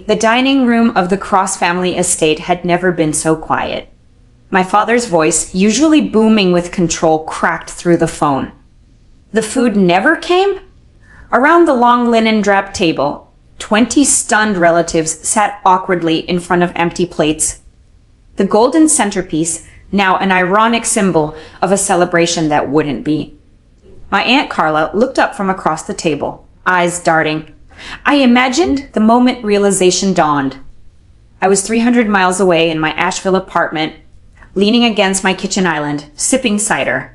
The dining room of the Cross family estate had never been so quiet. My father's voice, usually booming with control, cracked through the phone. The food never came? Around the long linen draped table, 20 stunned relatives sat awkwardly in front of empty plates. The golden centerpiece, now an ironic symbol of a celebration that wouldn't be. My Aunt Carla looked up from across the table, eyes darting. I imagined the moment realization dawned. I was 300 miles away in my Asheville apartment, leaning against my kitchen island, sipping cider.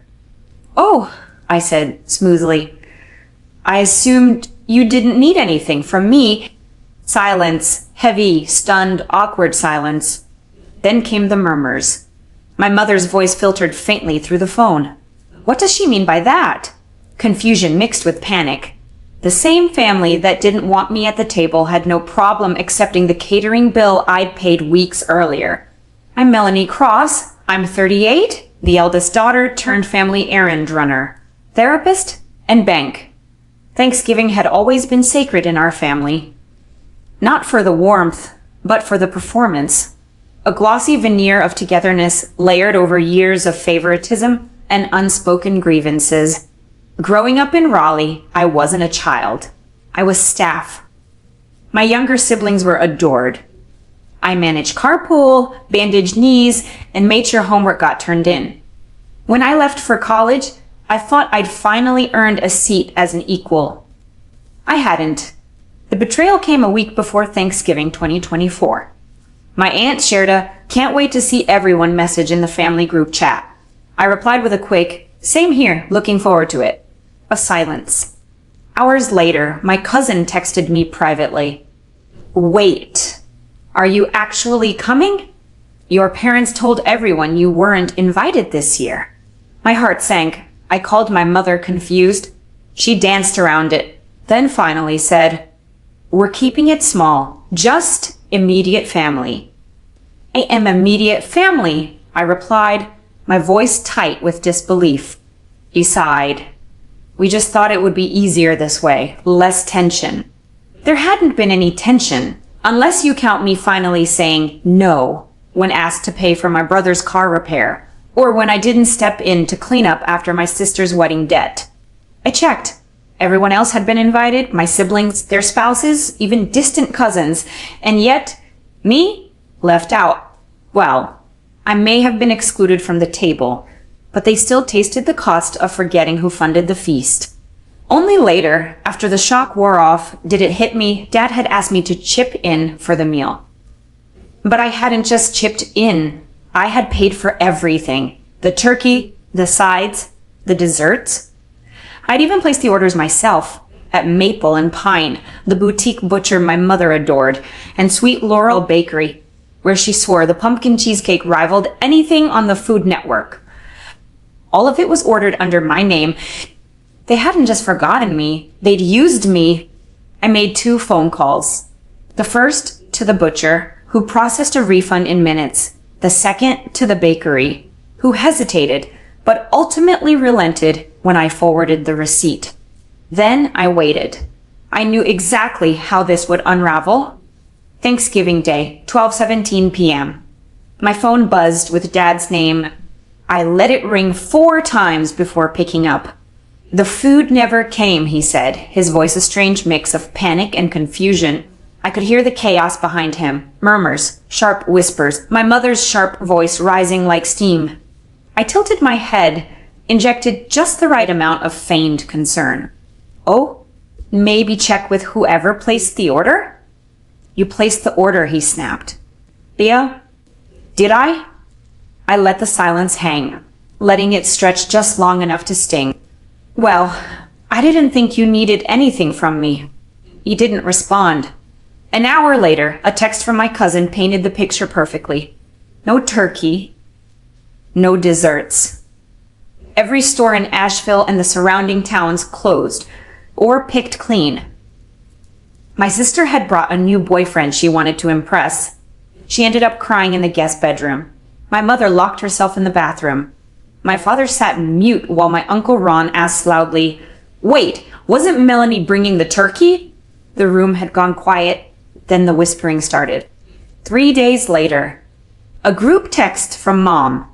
"Oh," I said smoothly. "I assumed you didn't need anything from me." Silence, heavy, stunned, awkward silence. Then came the murmurs. My mother's voice filtered faintly through the phone. What does she mean by that? Confusion mixed with panic. The same family that didn't want me at the table had no problem accepting the catering bill I'd paid weeks earlier. I'm Melanie Cross. I'm 38, the eldest daughter turned family errand runner, therapist, and bank. Thanksgiving had always been sacred in our family. Not for the warmth, but for the performance. A glossy veneer of togetherness layered over years of favoritism and unspoken grievances. Growing up in Raleigh, I wasn't a child. I was staff. My younger siblings were adored. I managed carpool, bandaged knees, and made sure homework got turned in. When I left for college, I thought I'd finally earned a seat as an equal. I hadn't. The betrayal came a week before Thanksgiving 2024. My aunt shared a "can't wait to see everyone" message in the family group chat. I replied with a quick, "Same here, looking forward to it." A silence. Hours later, my cousin texted me privately. "Wait, are you actually coming? Your parents told everyone you weren't invited this year." My heart sank. I called my mother, confused. She danced around it, then finally said, "We're keeping it small, just immediate family." "I am immediate family," I replied, my voice tight with disbelief. He sighed. "We just thought it would be easier this way, less tension." There hadn't been any tension, unless you count me finally saying no when asked to pay for my brother's car repair, or when I didn't step in to clean up after my sister's wedding debt. I checked. Everyone else had been invited, my siblings, their spouses, even distant cousins, and yet, me? Left out. Well, I may have been excluded from the table, but they still tasted the cost of forgetting who funded the feast. Only later, after the shock wore off, did it hit me Dad had asked me to chip in for the meal. But I hadn't just chipped in. I had paid for everything. The turkey, the sides, the desserts. I'd even placed the orders myself at Maple and Pine, the boutique butcher my mother adored, and Sweet Laurel Bakery, where she swore the pumpkin cheesecake rivaled anything on the Food Network. All of it was ordered under my name. They hadn't just forgotten me, they'd used me. I made 2 phone calls. The first to the butcher, who processed a refund in minutes. The second to the bakery, who hesitated, but ultimately relented when I forwarded the receipt. Then I waited. I knew exactly how this would unravel. Thanksgiving Day, 12:17 p.m. My phone buzzed with Dad's name. I let it ring 4 times before picking up. "The food never came," he said, his voice a strange mix of panic and confusion. I could hear the chaos behind him, murmurs, sharp whispers, my mother's sharp voice rising like steam. I tilted my head, injected just the right amount of feigned concern. "Oh, maybe check with whoever placed the order?" "You placed the order," he snapped. "Yeah? Did I?" I let the silence hang, letting it stretch just long enough to sting. "Well, I didn't think you needed anything from me." He didn't respond. An hour later, a text from my cousin painted the picture perfectly. No turkey, no desserts. Every store in Asheville and the surrounding towns closed or picked clean. My sister had brought a new boyfriend she wanted to impress. She ended up crying in the guest bedroom. My mother locked herself in the bathroom. My father sat mute while my Uncle Ron asked loudly, "Wait, wasn't Melanie bringing the turkey?" The room had gone quiet. Then the whispering started. 3 days later, a group text from Mom.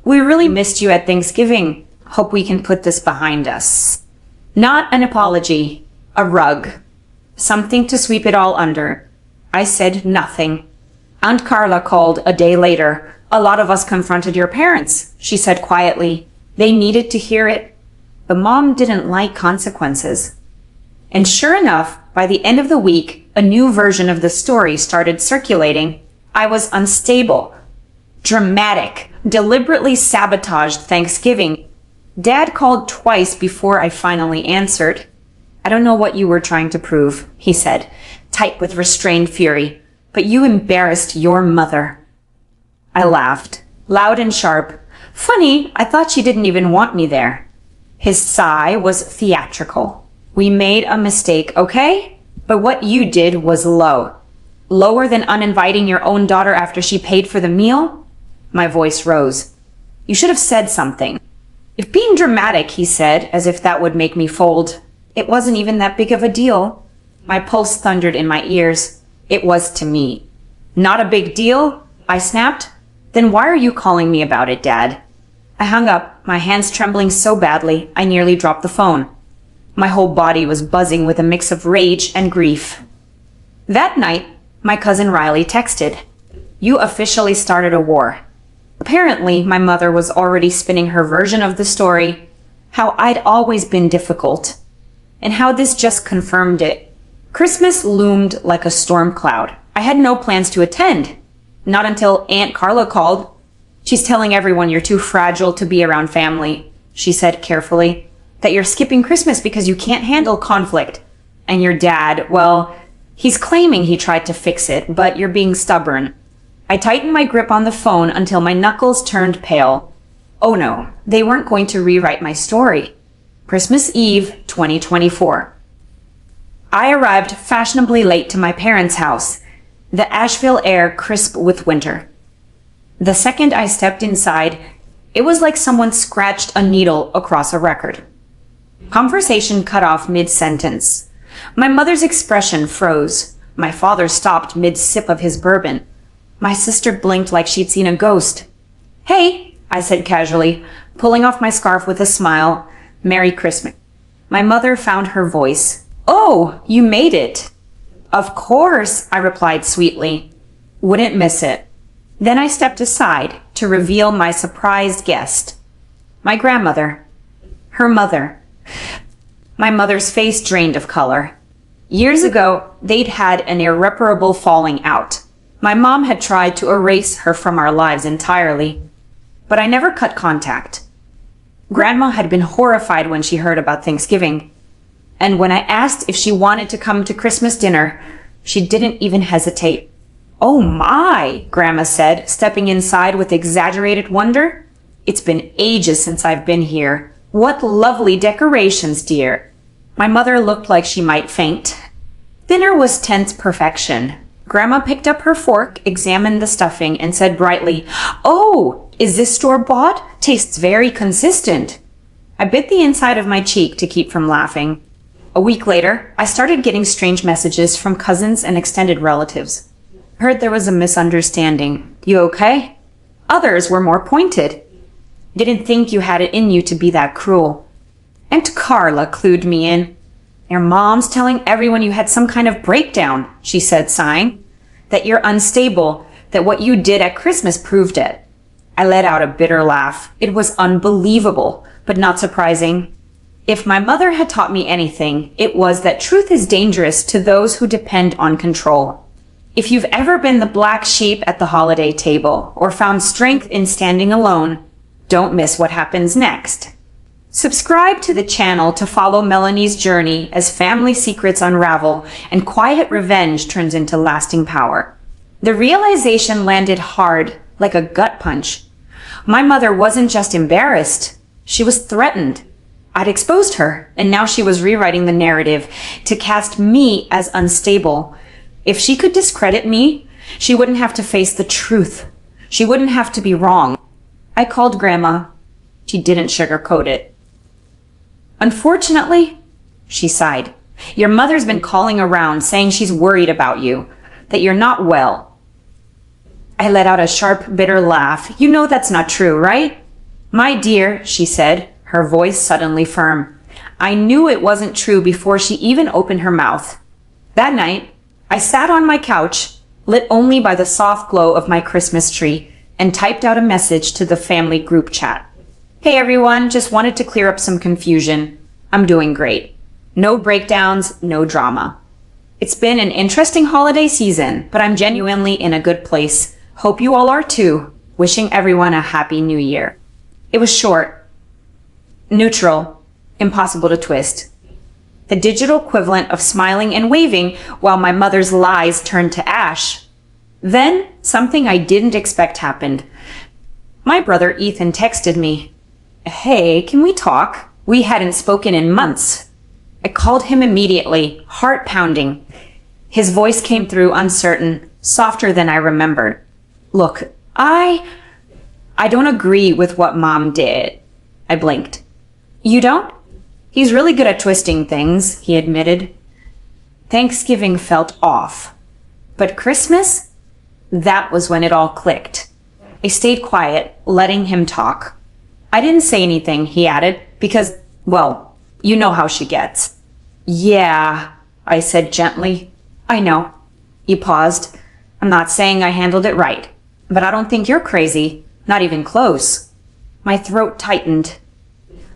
We really missed you at Thanksgiving. Hope we can put this behind us. Not an apology, a rug. Something to sweep it all under. I said nothing. Aunt Carla called a day later. A lot of us confronted your parents, she said quietly. They needed to hear it. But Mom didn't like consequences. And sure enough, by the end of the week, a new version of the story started circulating. I was unstable, dramatic, deliberately sabotaged Thanksgiving. Dad called twice before I finally answered. I don't know what you were trying to prove, he said, tight with restrained fury, but you embarrassed your mother. I laughed, loud and sharp. Funny, I thought she didn't even want me there. His sigh was theatrical. We made a mistake, okay? But what you did was low. Lower than uninviting your own daughter after she paid for the meal? My voice rose. You should have said something. If being dramatic, he said, as if that would make me fold. It wasn't even that big of a deal. My pulse thundered in my ears. It was to me. Not a big deal? I snapped. Then why are you calling me about it, Dad? I hung up, my hands trembling so badly I nearly dropped the phone. My whole body was buzzing with a mix of rage and grief. That night, my cousin Riley texted. You officially started a war. Apparently, my mother was already spinning her version of the story, how I'd always been difficult, and how this just confirmed it. Christmas loomed like a storm cloud. I had no plans to attend. Not until Aunt Carla called. She's telling everyone you're too fragile to be around family, she said carefully. That you're skipping Christmas because you can't handle conflict. And your dad, well, he's claiming he tried to fix it, but you're being stubborn. I tightened my grip on the phone until my knuckles turned pale. Oh no, they weren't going to rewrite my story. Christmas Eve, 2024. I arrived fashionably late to my parents' house, the Asheville air crisp with winter. The second I stepped inside, it was like someone scratched a needle across a record. Conversation cut off mid-sentence. My mother's expression froze. My father stopped mid-sip of his bourbon. My sister blinked like she'd seen a ghost. Hey, I said casually, pulling off my scarf with a smile. Merry Christmas. My mother found her voice. Oh, you made it. Of course, I replied sweetly. Wouldn't miss it. Then I stepped aside to reveal my surprised guest. My grandmother. Her mother. My mother's face drained of color. Years ago, they'd had an irreparable falling out. My mom had tried to erase her from our lives entirely, but I never cut contact. Grandma had been horrified when she heard about Thanksgiving, and when I asked if she wanted to come to Christmas dinner, she didn't even hesitate. Oh my, Grandma said, stepping inside with exaggerated wonder. It's been ages since I've been here. What lovely decorations, dear. My mother looked like she might faint. Dinner was tense perfection. Grandma picked up her fork, examined the stuffing, and said brightly, Oh, is this store-bought? Tastes very consistent. I bit the inside of my cheek to keep from laughing. A week later, I started getting strange messages from cousins and extended relatives. Heard there was a misunderstanding. You okay? Others were more pointed. Didn't think you had it in you to be that cruel. Aunt Carla clued me in. Your mom's telling everyone you had some kind of breakdown, she said, sighing. That you're unstable, that what you did at Christmas proved it. I let out a bitter laugh. It was unbelievable, but not surprising. If my mother had taught me anything, it was that truth is dangerous to those who depend on control. If you've ever been the black sheep at the holiday table or found strength in standing alone, don't miss what happens next. Subscribe to the channel to follow Melanie's journey as family secrets unravel and quiet revenge turns into lasting power. The realization landed hard, like a gut punch. My mother wasn't just embarrassed, she was threatened. I'd exposed her, and now she was rewriting the narrative to cast me as unstable. If she could discredit me, she wouldn't have to face the truth. She wouldn't have to be wrong. I called Grandma. She didn't sugarcoat it. Unfortunately, she sighed, your mother's been calling around saying she's worried about you. that you're not well. I let out a sharp, bitter laugh. You know that's not true, right? My dear, she said, her voice suddenly firm. I knew it wasn't true before she even opened her mouth. That night, I sat on my couch, lit only by the soft glow of my Christmas tree, and typed out a message to the family group chat. Hey everyone, just wanted to clear up some confusion. I'm doing great. No breakdowns, no drama. It's been an interesting holiday season, but I'm genuinely in a good place. Hope you all are too. Wishing everyone a happy new year. It was short, neutral, impossible to twist. The digital equivalent of smiling and waving while my mother's lies turned to ash. Then something I didn't expect happened. My brother Ethan texted me. Hey, can we talk? We hadn't spoken in months. I called him immediately, heart pounding. His voice came through uncertain, softer than I remembered. Look, I don't agree with what Mom did. I blinked. You don't? He's really good at twisting things, he admitted. Thanksgiving felt off. But Christmas? That was when it all clicked. I stayed quiet, letting him talk. I didn't say anything, he added, because, well, you know how she gets. Yeah, I said gently. I know. He paused. I'm not saying I handled it right, but I don't think you're crazy. Not even close. My throat tightened.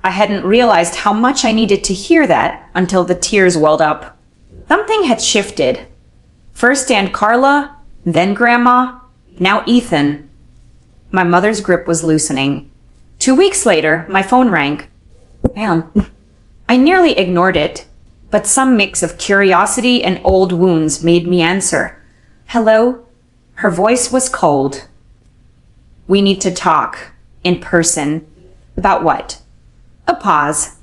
I hadn't realized how much I needed to hear that until the tears welled up. Something had shifted. First Aunt Carla, then Grandma, now Ethan. My mother's grip was loosening. 2 weeks later, my phone rang. Damn. I nearly ignored it, but some mix of curiosity and old wounds made me answer. Hello? Her voice was cold. We need to talk. In person. About what? A pause.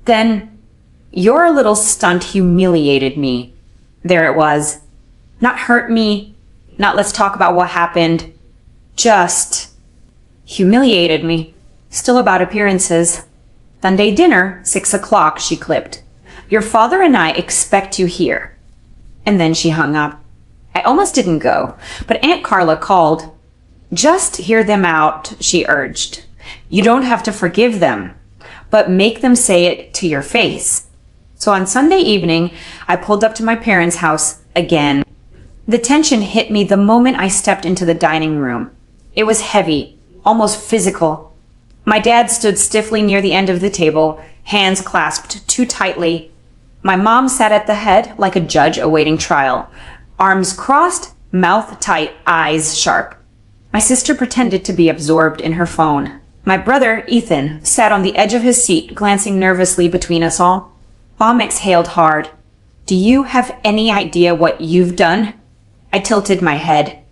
Then, your little stunt humiliated me. There it was. Not hurt me. Not let's talk about what happened. Just humiliated me. Still about appearances. Sunday dinner, 6 o'clock, she clipped. Your father and I expect you here. And then she hung up. I almost didn't go, but Aunt Carla called. Just hear them out, she urged. You don't have to forgive them, but make them say it to your face. So on Sunday evening, I pulled up to my parents' house again. The tension hit me the moment I stepped into the dining room. It was heavy, almost physical. My dad stood stiffly near the end of the table, hands clasped too tightly. My mom sat at the head like a judge awaiting trial, arms crossed, mouth tight, eyes sharp. My sister pretended to be absorbed in her phone. My brother, Ethan, sat on the edge of his seat, glancing nervously between us all. Mom exhaled hard. Do you have any idea what you've done? I tilted my head.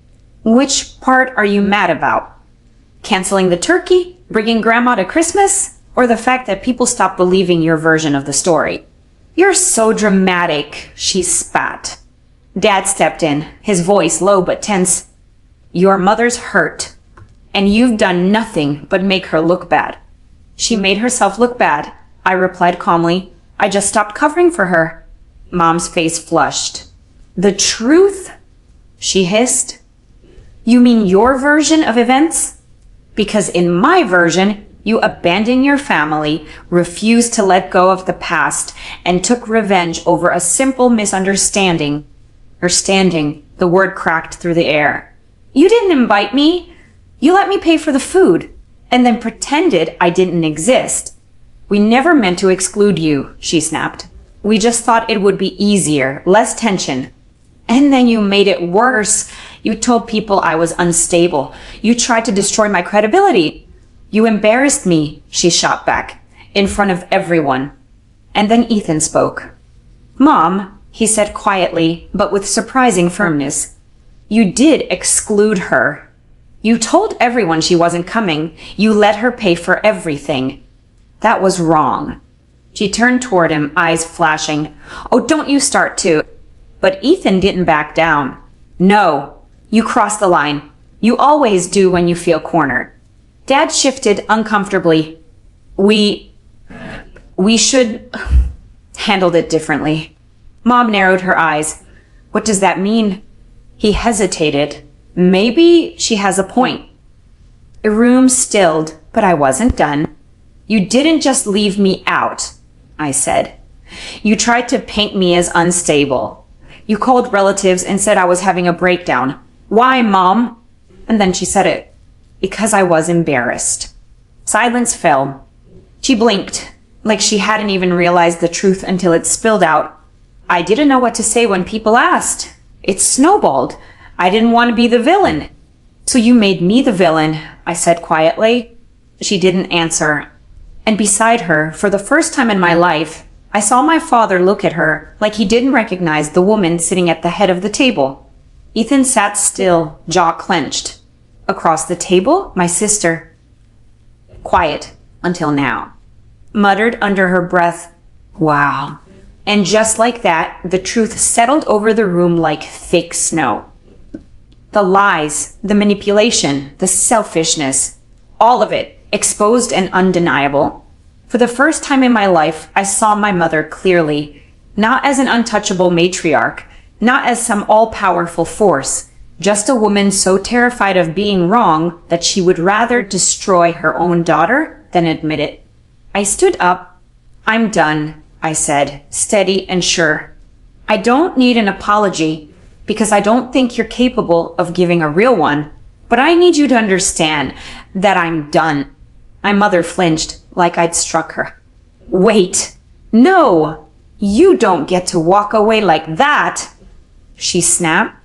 Which part are you mad about? Canceling the turkey? Bringing Grandma to Christmas? Or the fact that people stopped believing your version of the story? You're so dramatic, she spat. Dad stepped in, his voice low but tense. Your mother's hurt, and you've done nothing but make her look bad. She made herself look bad, I replied calmly. I just stopped covering for her. Mom's face flushed. The truth? She hissed. You mean your version of events? Because in my version, you abandoned your family, refused to let go of the past, and took revenge over a simple misunderstanding. The word cracked through the air. You didn't invite me. You let me pay for the food, and then pretended I didn't exist. We never meant to exclude you, she snapped. We just thought it would be easier, less tension. And then you made it worse. You told people I was unstable. You tried to destroy my credibility. You embarrassed me, she shot back, in front of everyone. And then Ethan spoke. Mom, he said quietly, but with surprising firmness, you did exclude her. You told everyone she wasn't coming. You let her pay for everything. That was wrong. She turned toward him, eyes flashing. Oh, don't you start to. But Ethan didn't back down. No, you crossed the line. You always do when you feel cornered. Dad shifted uncomfortably. We should handled it differently. Mom narrowed her eyes. What does that mean? He hesitated. Maybe she has a point. The room stilled, but I wasn't done. You didn't just leave me out, I said. You tried to paint me as unstable. You called relatives and said I was having a breakdown. Why, Mom? And then she said it. Because I was embarrassed. Silence fell. She blinked, like she hadn't even realized the truth until it spilled out. I didn't know what to say when people asked. It snowballed. I didn't want to be the villain. So you made me the villain, I said quietly. She didn't answer. And beside her, for the first time in my life, I saw my father look at her like he didn't recognize the woman sitting at the head of the table. Ethan sat still, jaw clenched. Across the table, my sister. Quiet until now. Muttered under her breath, "Wow." And just like that, the truth settled over the room like thick snow. The lies, the manipulation, the selfishness, all of it exposed and undeniable. For the first time in my life, I saw my mother clearly, not as an untouchable matriarch, not as some all-powerful force, just a woman so terrified of being wrong that she would rather destroy her own daughter than admit it. I stood up. "I'm done," I said, steady and sure. "I don't need an apology because I don't think you're capable of giving a real one, but I need you to understand that I'm done." My mother flinched like I'd struck her. "Wait, no, you don't get to walk away like that," she snapped.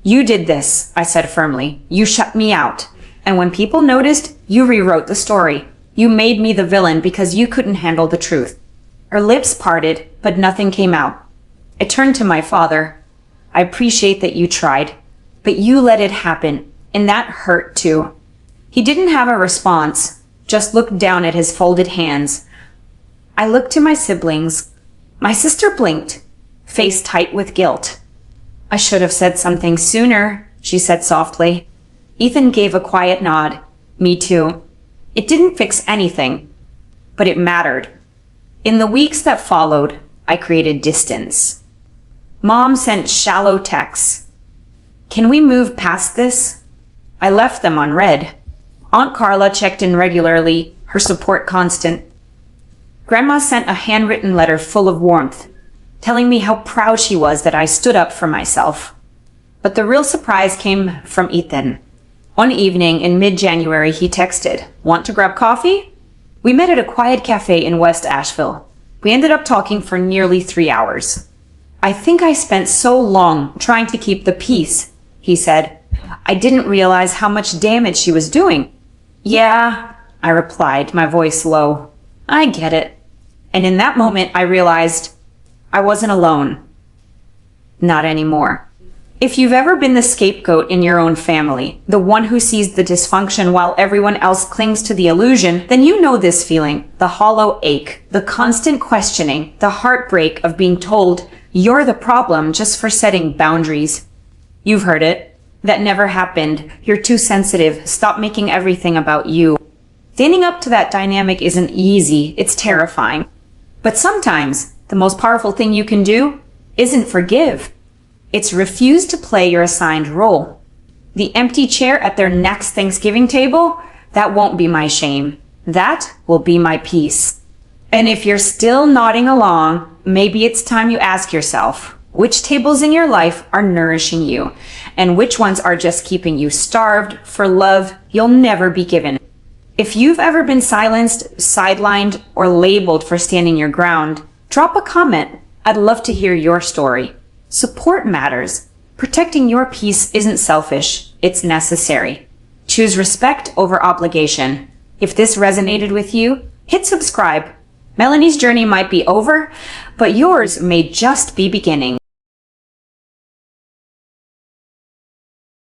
"You did this," I said firmly. "You shut me out. And when people noticed, you rewrote the story. You made me the villain because you couldn't handle the truth." Her lips parted, but nothing came out. I turned to my father. "I appreciate that you tried, but you let it happen, and that hurt too." He didn't have a response, just looked down at his folded hands. I looked to my siblings. My sister blinked, face tight with guilt. "I should have said something sooner," she said softly. Ethan gave a quiet nod. Me too. It didn't fix anything, but it mattered. In the weeks that followed, I created distance. Mom sent shallow texts. "Can we move past this?" I left them unread. Aunt Carla checked in regularly, her support constant. Grandma sent a handwritten letter full of warmth, telling me how proud she was that I stood up for myself. But the real surprise came from Ethan. One evening in mid-January, he texted, "Want to grab coffee?" We met at a quiet cafe in West Asheville. We ended up talking for nearly 3 hours. "I think I spent so long trying to keep the peace," he said. "I didn't realize how much damage she was doing." "Yeah," I replied, my voice low. "I get it." And in that moment, I realized I wasn't alone. Not anymore. If you've ever been the scapegoat in your own family, the one who sees the dysfunction while everyone else clings to the illusion, then you know this feeling, the hollow ache, the constant questioning, the heartbreak of being told you're the problem just for setting boundaries. You've heard it. That never happened. You're too sensitive. Stop making everything about you. Standing up to that dynamic isn't easy. It's terrifying. But sometimes the most powerful thing you can do isn't forgive. It's refuse to play your assigned role. The empty chair at their next Thanksgiving table, that won't be my shame. That will be my peace. And if you're still nodding along, maybe it's time you ask yourself, which tables in your life are nourishing you, and which ones are just keeping you starved for love you'll never be given. If you've ever been silenced, sidelined, or labeled for standing your ground, drop a comment. I'd love to hear your story. Support matters. Protecting your peace isn't selfish, it's necessary. Choose respect over obligation. If this resonated with you, hit subscribe. Melanie's journey might be over, but yours may just be beginning.